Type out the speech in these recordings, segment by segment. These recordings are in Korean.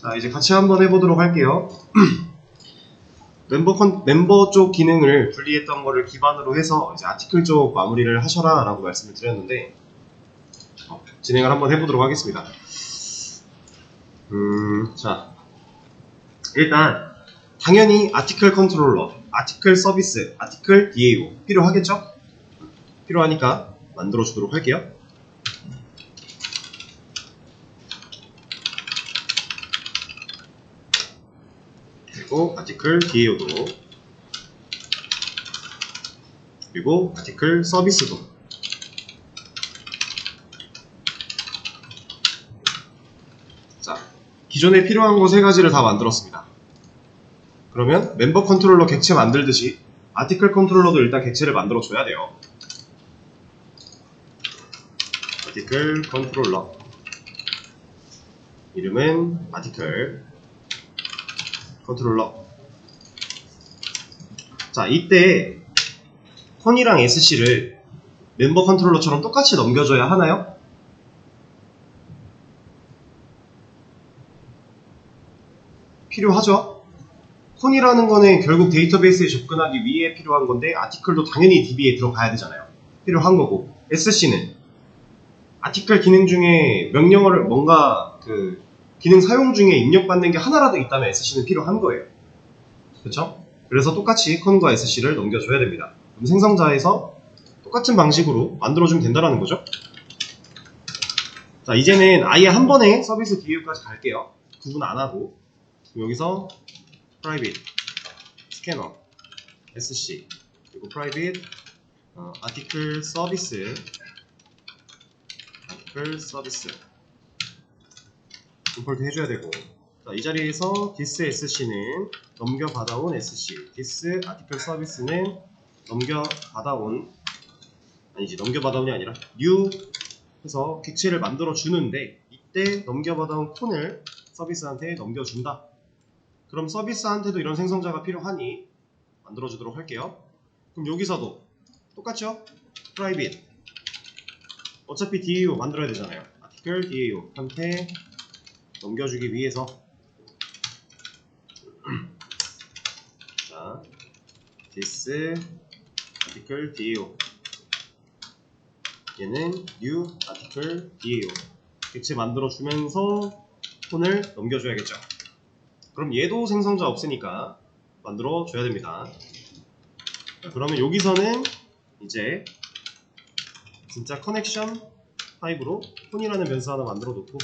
자, 이제 같이 한번 해보도록 할게요. 멤버 쪽 기능을 분리했던 거를 기반으로 해서 이제 아티클 쪽 마무리를 하셔라 라고 말씀을 드렸는데, 진행을 한번 해보도록 하겠습니다. 자, 일단 당연히 아티클 컨트롤러, 아티클 서비스, 아티클 DAO 필요하겠죠? 필요하니까 만들어 주도록 할게요. 그리고 아티클 DAO도, 그리고 아티클 서비스도. 자, 기존에 필요한 거 세 가지를 다 만들었습니다. 그러면 멤버 컨트롤러 객체 만들듯이 아티클 컨트롤러도 일단 객체를 만들어 줘야 돼요. 아티클 컨트롤러, 이름은 아티클 컨트롤러. 자, 이때 콘이랑 SC를 멤버 컨트롤러처럼 똑같이 넘겨줘야 하나요? 필요하죠? 콘이라는 거는 결국 데이터베이스에 접근하기 위해 필요한 건데, 아티클도 당연히 DB에 들어가야 되잖아요. 필요한 거고, SC는 아티클 기능 중에 명령어를 뭔가 그 기능 사용 중에 입력받는 게 하나라도 있다면 SC는 필요한 거예요. 그렇죠? 그래서 똑같이 콘과 SC를 넘겨줘야 됩니다. 그럼 생성자에서 똑같은 방식으로 만들어주면 된다는 거죠. 자, 이제는 아예 한 번에 서비스 DAO까지 갈게요. 구분 안 하고. 여기서 private 스캐너 SC, 그리고 private article service 임포트 해줘야 되고, 자, 이 자리에서 this SC는 넘겨받아온 SC, this article service는 넘겨받아온이 아니라 new 해서 객체를 만들어 주는데, 이때 넘겨받아온 콘을 서비스한테 넘겨준다. 그럼 서비스한테도 이런 생성자가 필요하니 만들어 주도록 할게요. 그럼 여기서도 똑같죠? private, 어차피 DAO 만들어야 되잖아요. article DAO 한테 넘겨주기 위해서 자, this article DAO, 얘는 new article DAO 객체 만들어주면서 폰을 넘겨줘야겠죠. 그럼 얘도 생성자 없으니까 만들어줘야 됩니다. 그러면 여기서는 이제 진짜 커넥션 타입으로 폰이라는 변수 하나 만들어 놓고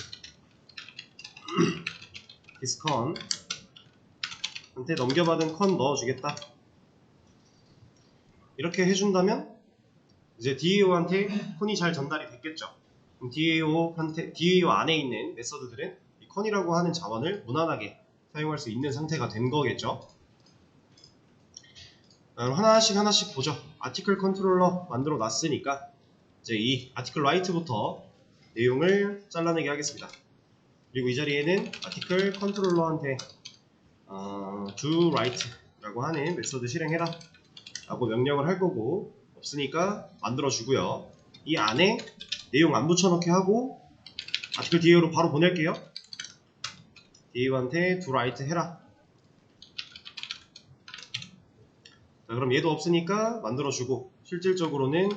thisCon 한테 넘겨받은 컨 넣어주겠다. 이렇게 해준다면 이제 DAO한테 콘이 잘 전달이 됐겠죠. 그럼 DAO 안에 있는 메서드들은 이 컨이라고 하는 자원을 무난하게 사용할 수 있는 상태가 된 거겠죠. 그럼 하나씩 보죠. 아티클 컨트롤러 만들어 놨으니까 이제 이 아티클 라이트부터 내용을 잘라내게 하겠습니다. 그리고 이 자리에는 아티클 컨트롤러한테 do write라고 하는 메서드 실행해라 라고 명령을 할 거고, 없으니까 만들어 주고요. 이 안에 내용 안 붙여넣게 하고 아티클 DAO로 바로 보낼게요. DAO한테 do write 해라. 자, 그럼 얘도 없으니까 만들어 주고, 실질적으로는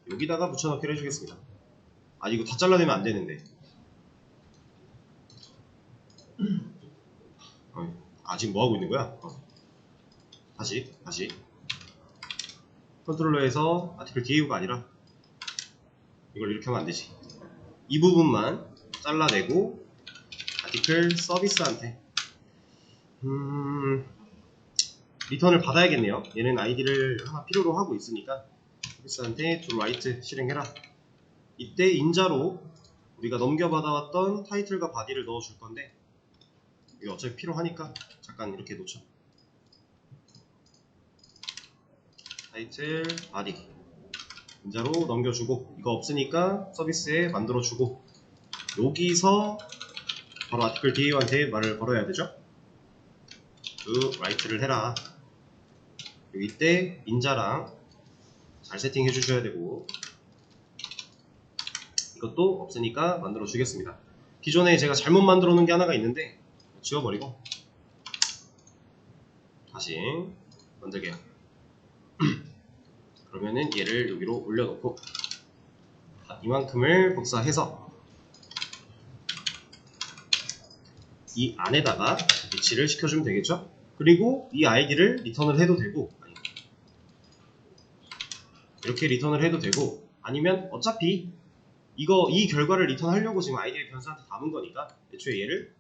여기다가 붙여넣기를 해주겠습니다. 아, 이거 다 잘라내면 안 되는데. 지금 뭐 하고 있는 거야? 다시 컨트롤러에서 아티클 DAO가 아니라 이걸 이렇게 하면 안 되지. 이 부분만 잘라내고 아티클 서비스한테 리턴을 받아야겠네요. 얘는 아이디를 하나 필요로 하고 있으니까 서비스한테 do write 실행해라. 이때 인자로 우리가 넘겨받아왔던 타이틀과 바디를 넣어줄 건데, 이거 어차피 필요하니까 잠깐 이렇게 놓죠. 타이틀, 바디 인자로 넘겨주고, 이거 없으니까 서비스에 만들어주고, 여기서 바로 아티클 DAO한테 말을 걸어야 되죠. do write를 해라. 그리고 이때 인자랑 잘 세팅해 주셔야 되고, 이것도 없으니까 만들어 주겠습니다. 기존에 제가 잘못 만들어 놓은 게 하나가 있는데, 지워버리고 다시 만들게요. 그러면은 얘를 여기로 올려놓고 이만큼을 복사해서 이 안에다가 위치를 시켜주면 되겠죠? 그리고 이 아이디를 리턴을 해도 되고 이렇게 리턴을 해도 되고 아니면 어차피 이 결과를 리턴하려고 지금 아이디를 변수한테 담은 거니까 애초에 얘를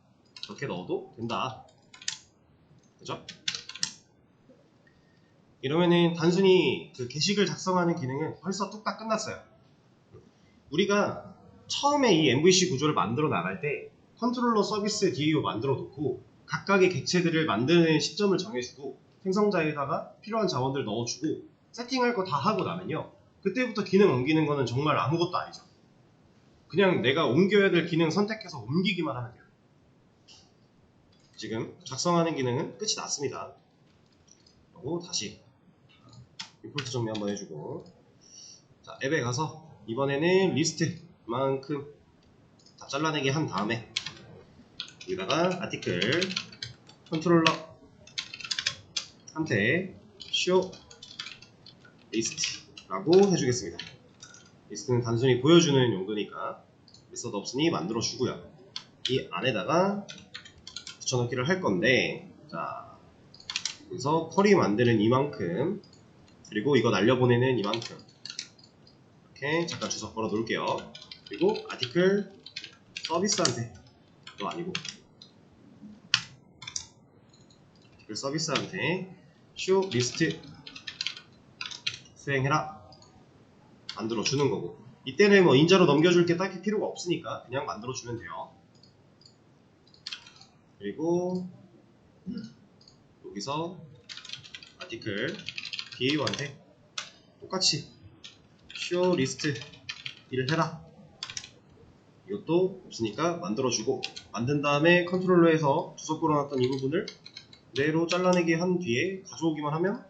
이렇게 넣어도 된다. 그죠? 이러면은 단순히 그 게시글 작성하는 기능은 벌써 뚝딱 끝났어요. 우리가 처음에 이 MVC 구조를 만들어 나갈 때 컨트롤러 서비스 DAO 만들어 놓고 각각의 객체들을 만드는 시점을 정해주고 생성자에다가 필요한 자원들 넣어주고 세팅할 거 다 하고 나면요, 그때부터 기능 옮기는 거는 정말 아무것도 아니죠. 그냥 내가 옮겨야 될 기능 선택해서 옮기기만 하면 돼요. 지금 작성하는 기능은 끝이 났습니다. 그리고 다시 임포트 정리 한번 해주고, 자, 앱에 가서 이번에는 리스트만큼 다 잘라내기 한 다음에 여기다가 아티클 컨트롤러 한테 show 리스트라고 해주겠습니다. 리스트는 단순히 보여주는 용도니까 메서드 없으니 만들어 주고요. 이 안에다가 붙여넣기를 할 건데, 자, 여기서 쿼리 만드는 이만큼, 그리고 이거 날려보내는 이만큼, 이렇게 잠깐 주석 걸어 놓을게요. 그리고 아티클 서비스한테, 또 아니고 아티클 서비스한테 show 리스트 수행해라 만들어 주는 거고, 이때는 뭐 인자로 넘겨줄 게 딱히 필요가 없으니까 그냥 만들어 주면 돼요. 그리고 여기서 아티클 DAO한테 똑같이 show 리스트 일을 해라, 이것도 없으니까 만들어주고, 만든 다음에 컨트롤러에서 주석 걸어놨던 이 부분을 그대로 잘라내기 한 뒤에 가져오기만 하면,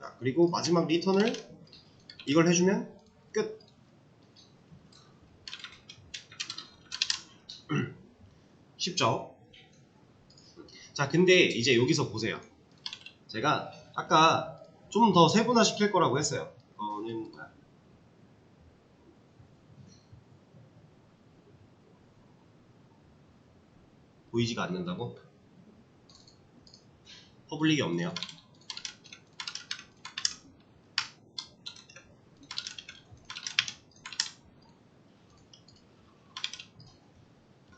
자, 그리고 마지막 리턴을 이걸 해주면 끝. 쉽죠? 자, 근데 이제 여기서 보세요. 제가 아까 좀 더 세분화 시킬 거라고 했어요. 이거는 보이지가 않는다고? 퍼블릭이 없네요.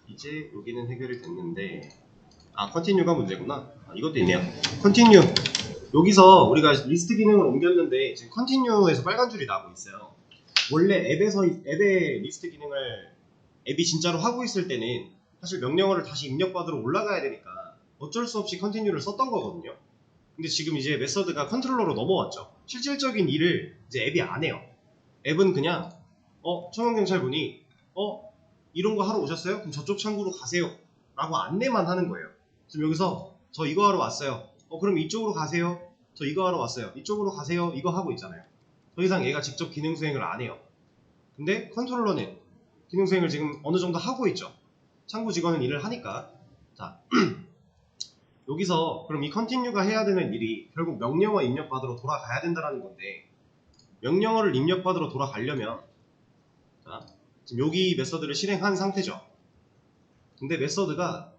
이제 여기는 해결이 됐는데, 컨티뉴가 문제구나. 이것도 있네요. 컨티뉴. 여기서 우리가 리스트 기능을 옮겼는데 지금 컨티뉴에서 빨간 줄이 나고 있어요. 원래 앱의 리스트 기능을 앱이 진짜로 하고 있을 때는 사실 명령어를 다시 입력받으러 올라가야 되니까 어쩔 수 없이 컨티뉴를 썼던 거거든요. 근데 지금 이제 메서드가 컨트롤러로 넘어왔죠. 실질적인 일을 이제 앱이 안 해요. 앱은 그냥 청원경찰분이 이런 거 하러 오셨어요? 그럼 저쪽 창구로 가세요 라고 안내만 하는 거예요. 지금 여기서 저 이거 하러 왔어요. 그럼 이쪽으로 가세요. 저 이거 하러 왔어요. 이쪽으로 가세요. 이거 하고 있잖아요. 더 이상 얘가 직접 기능 수행을 안 해요. 근데 컨트롤러는 기능 수행을 지금 어느 정도 하고 있죠. 창구 직원은 일을 하니까. 자, 여기서 그럼 이 컨티뉴가 해야 되는 일이 결국 명령어 입력받으러 돌아가야 된다는 건데, 명령어를 입력받으러 돌아가려면, 자, 지금 여기 메서드를 실행한 상태죠. 근데 메서드가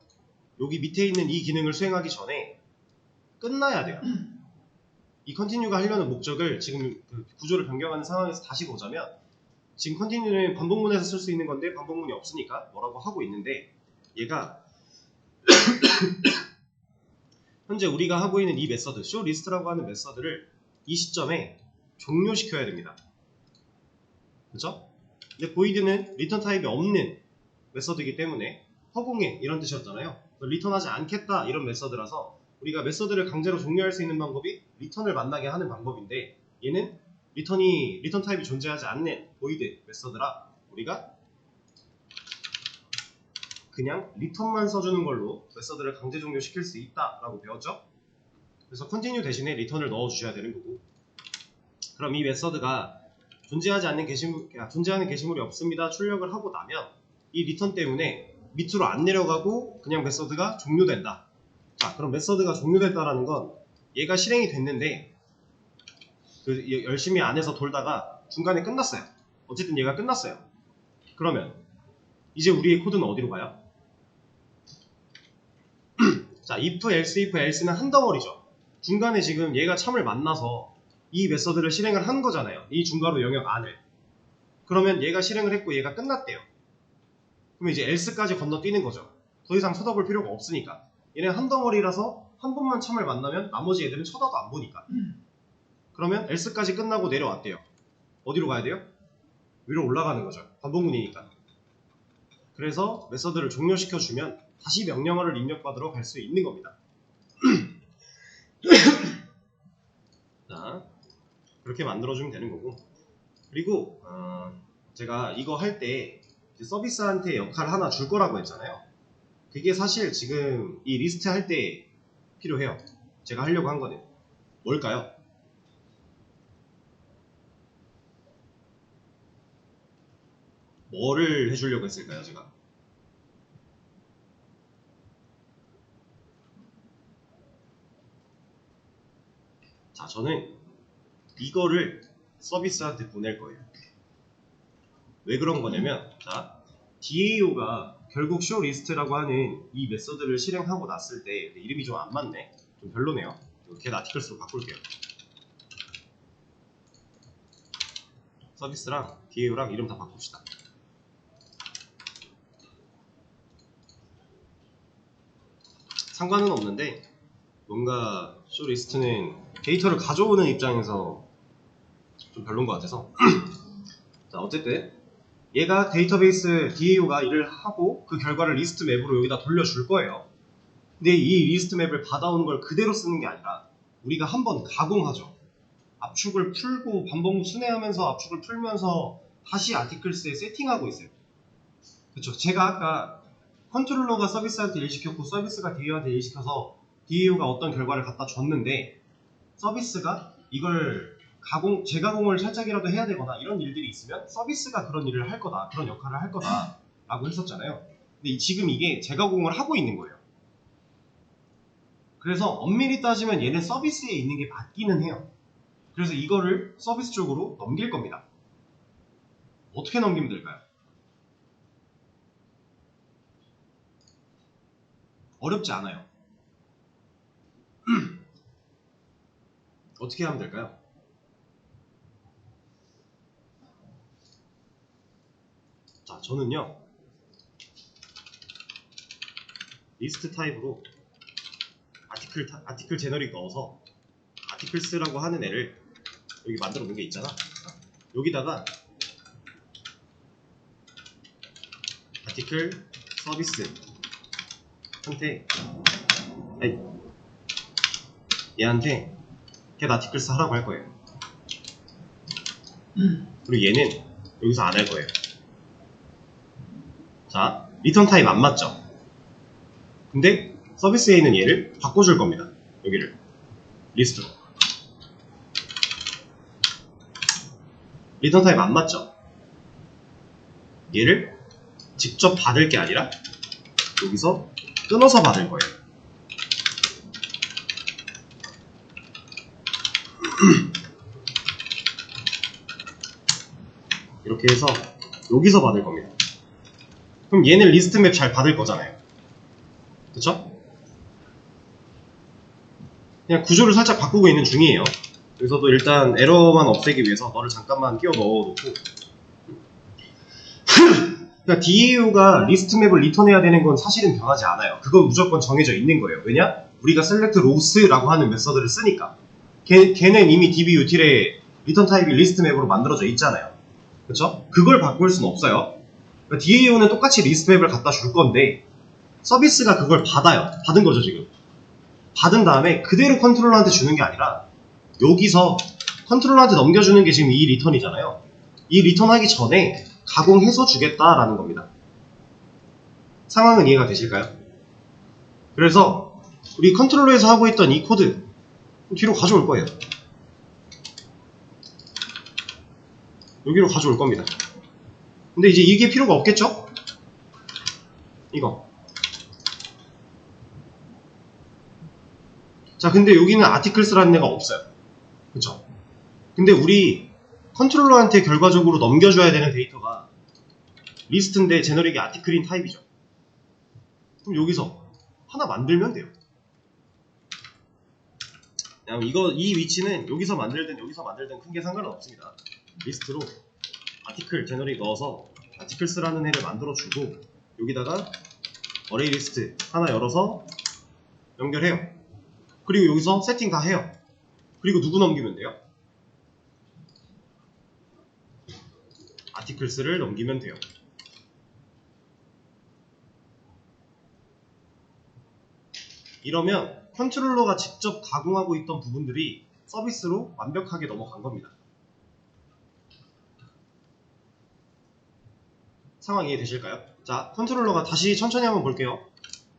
여기 밑에 있는 이 기능을 수행하기 전에 끝나야 돼요. 이 컨티뉴가 하려는 목적을 지금 그 구조를 변경하는 상황에서 다시 보자면, 지금 컨티뉴는 반복문에서 쓸 수 있는 건데 반복문이 없으니까 뭐라고 하고 있는데, 얘가 현재 우리가 하고 있는 이 메서드 showList라고 하는 메서드를 이 시점에 종료시켜야 됩니다. 그렇죠? 근데 void는 리턴 타입이 없는 메서드이기 때문에 허공에 이런 뜻이었잖아요. 리턴하지 않겠다 이런 메서드라서 우리가 메서드를 강제로 종료할 수 있는 방법이 리턴을 만나게 하는 방법인데, 얘는 리턴 타입이 존재하지 않는 void 메서드라 우리가 그냥 리턴만 써주는 걸로 메서드를 강제 종료시킬 수 있다라고 배웠죠? 그래서 continue 대신에 리턴을 넣어주셔야 되는 거고, 그럼 이 메서드가 존재하는 게시물이 없습니다 출력을 하고 나면 이 리턴 때문에 밑으로 안 내려가고 그냥 메서드가 종료된다. 자, 그럼 메서드가 종료됐다라는 건 얘가 실행이 됐는데 열심히 안에서 돌다가 중간에 끝났어요. 어쨌든 얘가 끝났어요. 그러면 이제 우리의 코드는 어디로 가요? 자, if, else는 한 덩어리죠. 중간에 지금 얘가 참을 만나서 이 메서드를 실행을 한 거잖아요. 이 중괄호 영역 안을. 그러면 얘가 실행을 했고 얘가 끝났대요. 그러면 이제 else까지 건너뛰는 거죠. 더 이상 쳐다볼 필요가 없으니까. 얘네 한 덩어리라서 한 번만 참을 만나면 나머지 애들은 쳐다도 안 보니까. 그러면 else까지 끝나고 내려왔대요. 어디로 가야 돼요? 위로 올라가는 거죠. 반복문이니까. 그래서 메서드를 종료시켜주면 다시 명령어를 입력받으러 갈 수 있는 겁니다. 자, 그렇게 만들어주면 되는 거고. 그리고 제가 이거 할 때 서비스한테 역할 하나 줄 거라고 했잖아요. 그게 사실 지금 이 리스트 할 때 필요해요. 제가 하려고 한 거는 뭘까요? 뭐를 해주려고 했을까요, 제가? 자, 저는 이거를 서비스한테 보낼 거예요. 왜 그런 거냐면, 자, DAO가 결국 showList라고 하는 이 메서드를 실행하고 났을 때 이름이 좀 안 맞네. 좀 별로네요. get articles로 바꿀게요. 서비스랑 DAO랑 이름 다 바꿉시다. 상관은 없는데 뭔가 showList는 데이터를 가져오는 입장에서 좀 별론 것 같아서 자, 어쨌든 얘가 데이터베이스 DAO가 일을 하고 그 결과를 리스트 맵으로 여기다 돌려줄 거예요. 근데 이 리스트 맵을 받아오는 걸 그대로 쓰는 게 아니라 우리가 한번 가공하죠. 압축을 풀고 반복 순회하면서 압축을 풀면서 다시 아티클스에 세팅하고 있어요. 그쵸? 제가 아까 컨트롤러가 서비스한테 일 시켰고 서비스가 DAO한테 일 시켜서 DAO가 어떤 결과를 갖다 줬는데 서비스가 이걸 재가공을 살짝이라도 해야 되거나 이런 일들이 있으면 서비스가 그런 일을 할 거다, 그런 역할을 할 거다 라고 했었잖아요. 근데 지금 이게 재가공을 하고 있는 거예요. 그래서 엄밀히 따지면 얘는 서비스에 있는 게 맞기는 해요. 그래서 이거를 서비스 쪽으로 넘길 겁니다. 어떻게 넘기면 될까요? 어렵지 않아요. 어떻게 하면 될까요? 자, 저는요 리스트 타입으로 아티클 제너릭 넣어서 아티클스라고 하는 애를 여기 만들어 놓은 게 있잖아. 여기다가 아티클 서비스 한테 얘한테 get articles 하라고 할 거예요. 그리고 얘는 여기서 안 할 거예요. 자, 리턴 타입 안 맞죠? 근데 서비스에 있는 얘를 바꿔줄 겁니다. 여기를 리스트로. 리턴 타입 안 맞죠? 얘를 직접 받을 게 아니라 여기서 끊어서 받을 거예요. 이렇게 해서 여기서 받을 겁니다. 그럼 얘는 리스트 맵 잘 받을 거잖아요. 그쵸? 그냥 구조를 살짝 바꾸고 있는 중이에요. 여기서도 일단 에러만 없애기 위해서 너를 잠깐만 끼워 넣어놓고 그러니까 DAO가 리스트 맵을 리턴해야 되는 건 사실은 변하지 않아요. 그건 무조건 정해져 있는 거예요. 왜냐? 우리가 select rows라고 하는 메서드를 쓰니까 걔는 이미 DB util에 리턴 타입이 리스트 맵으로 만들어져 있잖아요. 그쵸? 그걸 바꿀 수는 없어요. 그러니까 DAO는 똑같이 리스트 맵을 갖다 줄 건데 서비스가 그걸 받아요. 받은 거죠 지금. 받은 다음에 그대로 컨트롤러한테 주는 게 아니라 여기서 컨트롤러한테 넘겨주는 게 지금 이 리턴이잖아요. 이 리턴하기 전에 가공해서 주겠다라는 겁니다. 상황은 이해가 되실까요? 그래서 우리 컨트롤러에서 하고 있던 이 코드 뒤로 가져올 거예요. 여기로 가져올 겁니다. 근데 이제 이게 필요가 없겠죠? 이거. 자, 근데 여기는 articles라는 애가 없어요. 그쵸? 근데 우리 컨트롤러한테 결과적으로 넘겨줘야 되는 데이터가 리스트인데 제너릭이 아티클인 타입이죠. 그럼 여기서 하나 만들면 돼요. 그냥 이 위치는 여기서 만들든 여기서 만들든 큰 게 상관은 없습니다. 리스트로 아티클 제너릭 넣어서 아티클스라는 애를 만들어주고 여기다가 어레이 리스트 하나 열어서 연결해요. 그리고 여기서 세팅 다 해요. 그리고 누구 넘기면 돼요? 아티클스를 넘기면 돼요. 이러면 컨트롤러가 직접 가공하고 있던 부분들이 서비스로 완벽하게 넘어간 겁니다. 상황 이해되실까요? 자, 컨트롤러가 다시 천천히 한번 볼게요.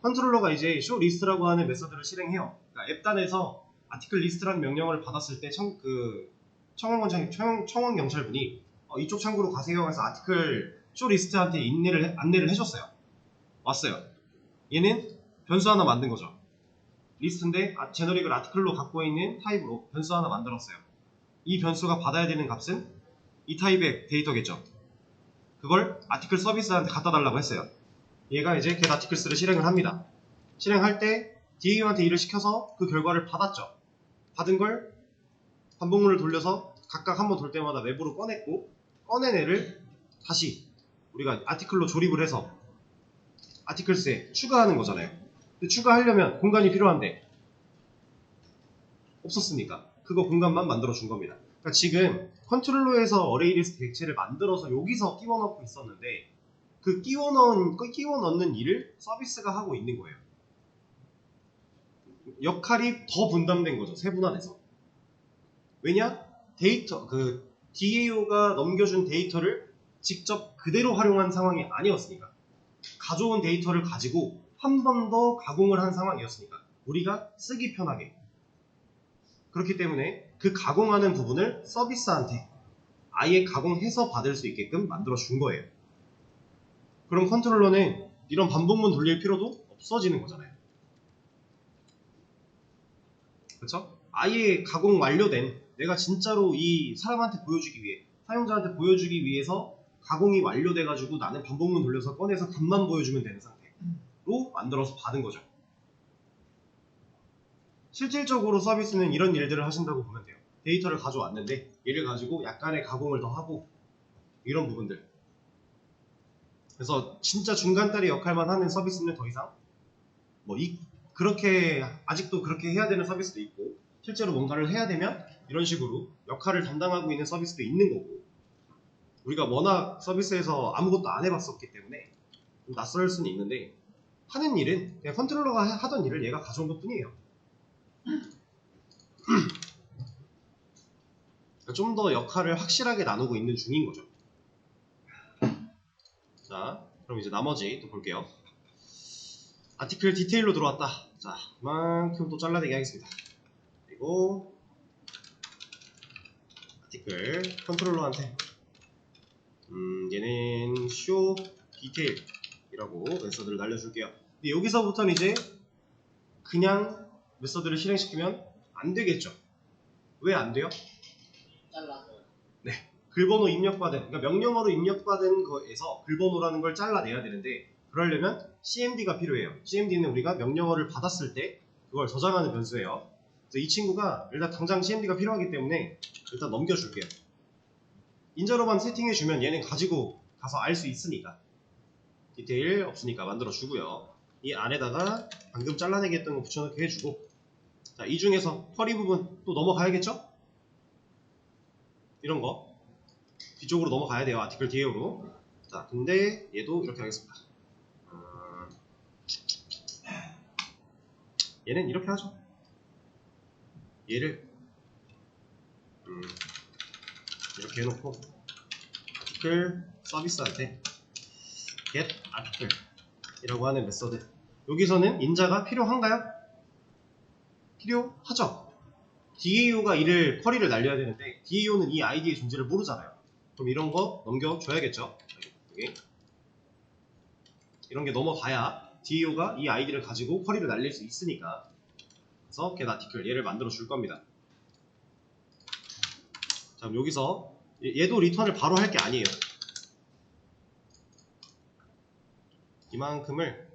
컨트롤러가 이제 show list라고 하는 메서드를 실행해요. 그러니까 앱단에서 아티클 리스트라는 명령을 받았을 때 청원 경찰분이 이쪽 창구로 가세요 해서 아티클 show list한테 안내를 해줬어요. 왔어요. 얘는 변수 하나 만든 거죠. 리스트인데 제너릭을 아티클로 갖고 있는 타입으로 변수 하나 만들었어요. 이 변수가 받아야 되는 값은 이 타입의 데이터겠죠. 그걸 아티클 서비스한테 갖다 달라고 했어요. 얘가 이제 get articles를 실행을 합니다. 실행할 때 DAU한테 일을 시켜서 그 결과를 받았죠. 받은 걸 반복문을 돌려서 각각 한번 돌 때마다 외부로 꺼냈고 꺼낸 애를 다시 우리가 아티클로 조립을 해서 아티클스에 추가하는 거잖아요. 근데 추가하려면 공간이 필요한데 없었으니까 그거 공간만 만들어 준 겁니다. 그러니까 지금 컨트롤러에서 어레이 리스트 객체를 만들어서 여기서 끼워 넣고 있었는데 그 끼워 넣는 일을 서비스가 하고 있는 거예요. 역할이 더 분담된 거죠. 세분화돼서. 왜냐? DAO가 넘겨준 데이터를 직접 그대로 활용한 상황이 아니었으니까. 가져온 데이터를 가지고 한 번 더 가공을 한 상황이었으니까. 우리가 쓰기 편하게. 그렇기 때문에 그 가공하는 부분을 서비스한테 아예 가공해서 받을 수 있게끔 만들어 준 거예요. 그럼 컨트롤러는 이런 반복문 돌릴 필요도 없어지는 거잖아요. 그렇죠? 아예 가공 완료된 내가 진짜로 이 사람한테 보여주기 위해 사용자한테 보여주기 위해서 가공이 완료돼 가지고 나는 반복문 돌려서 꺼내서 값만 보여주면 되는 상태로 만들어서 받은 거죠. 실질적으로 서비스는 이런 일들을 하신다고 보면 돼요. 데이터를 가져왔는데 얘를 가지고 약간의 가공을 더 하고 이런 부분들. 그래서 진짜 중간다리 역할만 하는 서비스는 더 이상 그렇게 아직도 그렇게 해야 되는 서비스도 있고 실제로 뭔가를 해야 되면 이런 식으로 역할을 담당하고 있는 서비스도 있는 거고 우리가 워낙 서비스에서 아무것도 안 해봤었기 때문에 좀 낯설 수는 있는데 하는 일은 그냥 컨트롤러가 하던 일을 얘가 가져온 것 뿐이에요. 좀 더 역할을 확실하게 나누고 있는 중인 거죠. 자, 그럼 이제 나머지 또 볼게요. 아티클 디테일로 들어왔다. 자, 이만큼 또 잘라내기 하겠습니다. 그리고 아티클 컨트롤러한테 얘는 show detail이라고 메서드를 날려줄게요. 근데 여기서부터는 이제 그냥 메서드를 실행시키면 안 되겠죠. 왜 안 돼요? 잘라서. 네, 글번호 입력받은, 그러니까 명령어로 입력받은 거에서 글번호라는 걸 잘라내야 되는데 그러려면 cmd가 필요해요. cmd는 우리가 명령어를 받았을 때 그걸 저장하는 변수예요. 그래서 이 친구가 일단 당장 cmd가 필요하기 때문에 일단 넘겨줄게요. 인자로만 세팅해주면 얘는 가지고 가서 알 수 있으니까 디테일 없으니까 만들어주고요. 이 안에다가 방금 잘라내기 했던 거 붙여넣기 해주고 자, 이 중에서 쿼리 부분 또 넘어가야겠죠? 이런 거 뒤쪽으로 넘어가야 돼요. 아티클 DAO로. 자, 근데 얘도 이렇게 하겠습니다. 얘는 이렇게 하죠. 얘를 이렇게 해놓고 아티클 서비스한테 get article 이라고 하는 메서드. 여기서는 인자가 필요한가요? 필요하죠. DAO가 쿼리를 날려야 되는데 DAO는 이 아이디의 존재를 모르잖아요. 그럼 이런 거 넘겨줘야겠죠. 여기 이런 게 넘어가야 DAO가 이 아이디를 가지고 쿼리를 날릴 수 있으니까. 그래서 get article 얘를 만들어 줄 겁니다. 자, 그럼 여기서 얘도 리턴을 바로 할 게 아니에요. 이만큼을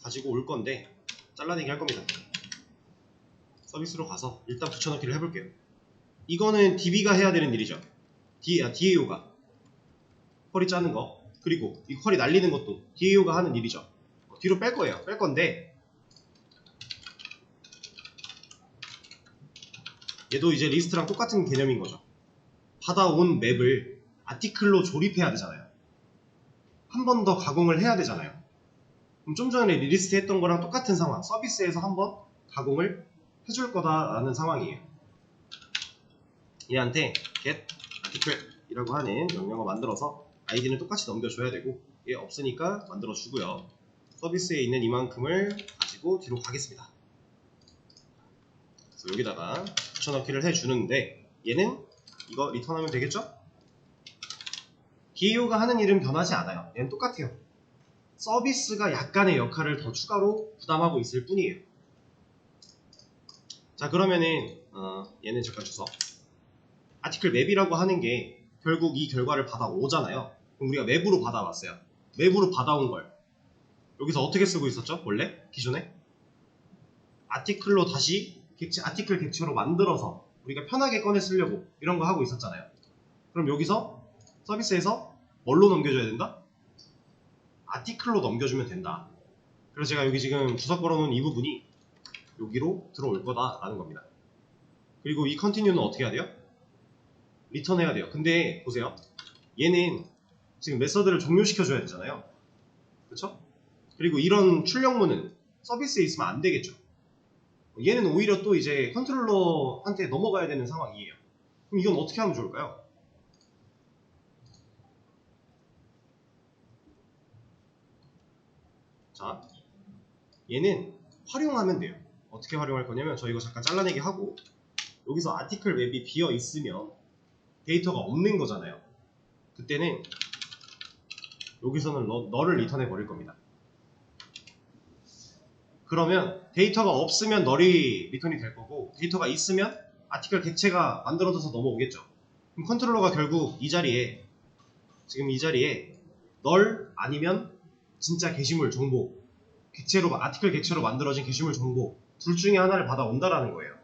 가지고 올 건데 잘라내기 할 겁니다. 서비스로 가서 일단 붙여넣기를 해볼게요. 이거는 DB가 해야 되는 일이죠. DAO가 쿼리 짜는 거, 그리고 이 쿼리 날리는 것도 DAO가 하는 일이죠. 뒤로 뺄 거예요. 뺄 건데 얘도 이제 리스트랑 똑같은 개념인 거죠. 받아온 맵을 아티클로 조립해야 되잖아요. 한 번 더 가공을 해야 되잖아요. 그럼 좀 전에 리리스트 했던 거랑 똑같은 상황, 서비스에서 한번 가공을 해줄 거다라는 상황이에요. 얘한테 get article 이라고 하는 명령어 만들어서 아이디는 똑같이 넘겨줘야 되고, 얘 없으니까 만들어주고요. 서비스에 있는 이만큼을 가지고 뒤로 가겠습니다. 그래서 여기다가 붙여넣기를 해주는데 얘는 이거 리턴하면 되겠죠? DAO가 하는 일은 변하지 않아요. 얘는 똑같아요. 서비스가 약간의 역할을 더 추가로 부담하고 있을 뿐이에요. 자, 그러면은 얘는 잠깐 주소. 아티클 맵이라고 하는 게 결국 이 결과를 받아오잖아요. 그럼 우리가 맵으로 받아왔어요. 맵으로 받아온 걸 여기서 어떻게 쓰고 있었죠? 원래 기존에 아티클로 다시 아티클 객체로 만들어서 우리가 편하게 꺼내 쓰려고 이런 거 하고 있었잖아요. 그럼 여기서 서비스에서 뭘로 넘겨줘야 된다? 아티클로 넘겨주면 된다. 그래서 제가 여기 지금 주석 걸어놓은 이 부분이 여기로 들어올 거다라는 겁니다. 그리고 이 컨티뉴는 어떻게 해야 돼요? 리턴 해야 돼요. 근데 보세요. 얘는 지금 메서드를 종료시켜줘야 되잖아요. 그쵸? 그리고 이런 출력문은 서비스에 있으면 안 되겠죠. 얘는 오히려 또 이제 컨트롤러한테 넘어가야 되는 상황이에요. 그럼 이건 어떻게 하면 좋을까요? 자, 얘는 활용하면 돼요. 어떻게 활용할 거냐면 저 이거 잠깐 잘라내기 하고 여기서 아티클 맵이 비어 있으면 데이터가 없는 거잖아요. 그때는 여기서는 너를 리턴해 버릴 겁니다. 그러면 데이터가 없으면 널이 리턴이 될 거고, 데이터가 있으면 아티클 객체가 만들어져서 넘어오겠죠. 그럼 컨트롤러가 결국 이 자리에, 지금 이 자리에 널 아니면 진짜 게시물 정보, 객체로, 아티클 객체로 만들어진 게시물 정보 둘 중에 하나를 받아온다라는 거예요.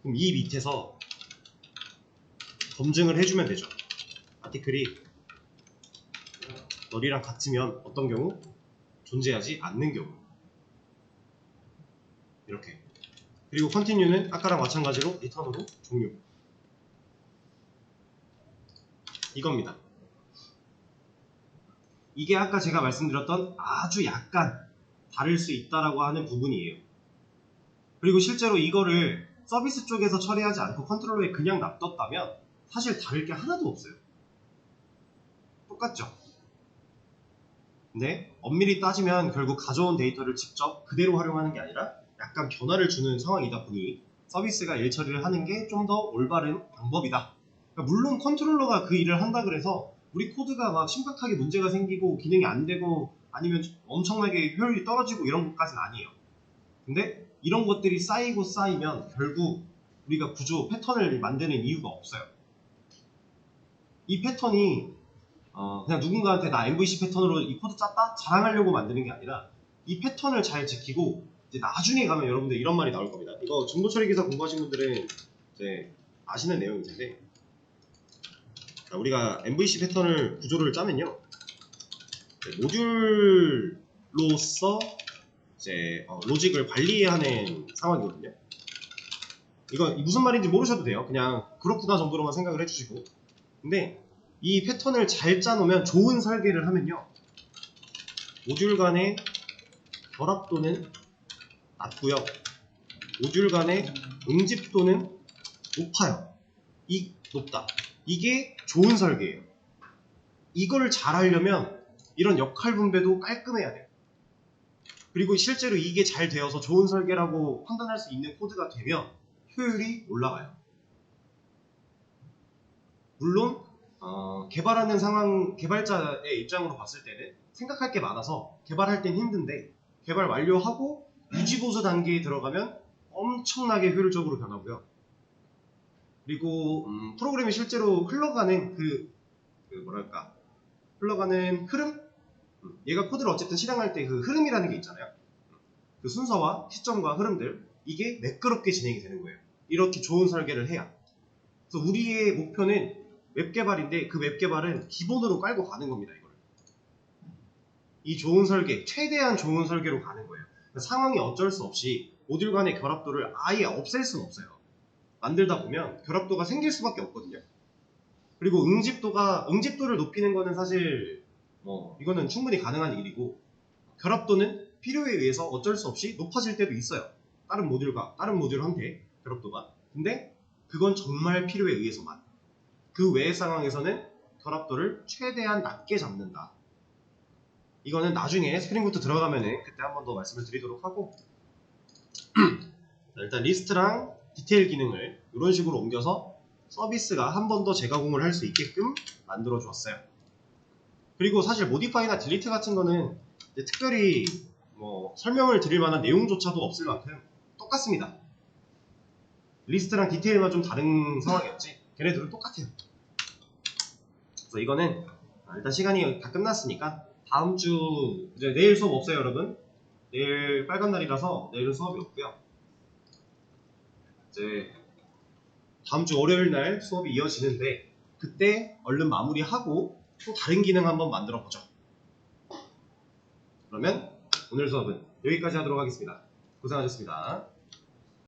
그럼 이 밑에서 검증을 해주면 되죠. 아티클이 널이랑 같으면 어떤 경우? 존재하지 않는 경우. 이렇게. 그리고 continue는 아까랑 마찬가지로 return으로 종료. 이겁니다. 이게 아까 제가 말씀드렸던 아주 약간 다를 수 있다라고 하는 부분이에요. 그리고 실제로 이거를 서비스 쪽에서 처리하지 않고 컨트롤러에 그냥 놔뒀다면 사실 다를 게 하나도 없어요. 똑같죠? 근데 엄밀히 따지면 결국 가져온 데이터를 직접 그대로 활용하는 게 아니라 약간 변화를 주는 상황이다 보니 서비스가 일 처리를 하는 게 좀 더 올바른 방법이다. 그러니까 물론 컨트롤러가 그 일을 한다 그래서 우리 코드가 막 심각하게 문제가 생기고 기능이 안 되고 아니면 엄청나게 효율이 떨어지고 이런 것까지는 아니에요. 근데 이런 것들이 쌓이고 쌓이면 결국 우리가 구조 패턴을 만드는 이유가 없어요. 이 패턴이 그냥 누군가한테 나 MVC 패턴으로 이 코드 짰다? 자랑하려고 만드는 게 아니라 이 패턴을 잘 지키고 이제 나중에 가면 여러분들 이런 말이 나올 겁니다. 이거 정보 처리 기사 공부하신 분들은 이제 아시는 내용일 텐데, 우리가 MVC 패턴을 구조를 짜면요, 모듈로서 이제 로직을 관리하는 상황이거든요. 이거 무슨 말인지 모르셔도 돼요. 그냥 그렇구나 정도로만 생각을 해주시고. 근데 이 패턴을 잘 짜놓으면, 좋은 설계를 하면요, 모듈 간의 결합도는 낮고요, 모듈 간의 응집도는 높아요. 높다. 이게 좋은 설계예요. 이거를 잘 하려면 이런 역할 분배도 깔끔해야 돼요. 그리고 실제로 이게 잘 되어서 좋은 설계라고 판단할 수 있는 코드가 되면 효율이 올라가요. 물론 개발하는 개발자의 입장으로 봤을 때는 생각할 게 많아서 개발할 땐 힘든데 개발 완료하고 유지보수 단계에 들어가면 엄청나게 효율적으로 변하고요. 그리고 프로그램이 실제로 흘러가는 뭐랄까 흘러가는 흐름? 얘가 코드를 어쨌든 실행할 때 그 흐름이라는 게 있잖아요. 그 순서와 시점과 흐름들, 이게 매끄럽게 진행이 되는 거예요. 이렇게 좋은 설계를 해야. 그래서 우리의 목표는 웹 개발인데 그 웹 개발은 기본으로 깔고 가는 겁니다. 이걸. 이 좋은 설계, 최대한 좋은 설계로 가는 거예요. 상황이 어쩔 수 없이 모듈 간의 결합도를 아예 없앨 수는 없어요. 만들다 보면 결합도가 생길 수밖에 없거든요. 그리고 응집도를 높이는 거는 사실 이거는 충분히 가능한 일이고, 결합도는 필요에 의해서 어쩔 수 없이 높아질 때도 있어요. 다른 모듈한테 결합도가. 근데 그건 정말 필요에 의해서만. 그 외의 상황에서는 결합도를 최대한 낮게 잡는다. 이거는 나중에 스프링부트 들어가면은 그때 한 번 더 말씀을 드리도록 하고, 일단 리스트랑 디테일 기능을 이런 식으로 옮겨서 서비스가 한 번 더 재가공을 할 수 있게끔 만들어 주었어요. 그리고 사실 모디파이나 딜리트 같은 거는 특별히 설명을 드릴 만한 내용조차도 없을 만큼 똑같습니다. 리스트랑 디테일만 좀 다른 상황이었지 걔네들은 똑같아요. 그래서 이거는 일단 시간이 다 끝났으니까 다음 주 이제 내일 수업 없어요, 여러분. 내일 빨간 날이라서 내일은 수업이 없고요. 이제 다음 주 월요일 날 수업이 이어지는데 그때 얼른 마무리하고 또 다른 기능 한번 만들어 보죠. 그러면 오늘 수업은 여기까지 하도록 하겠습니다. 고생하셨습니다.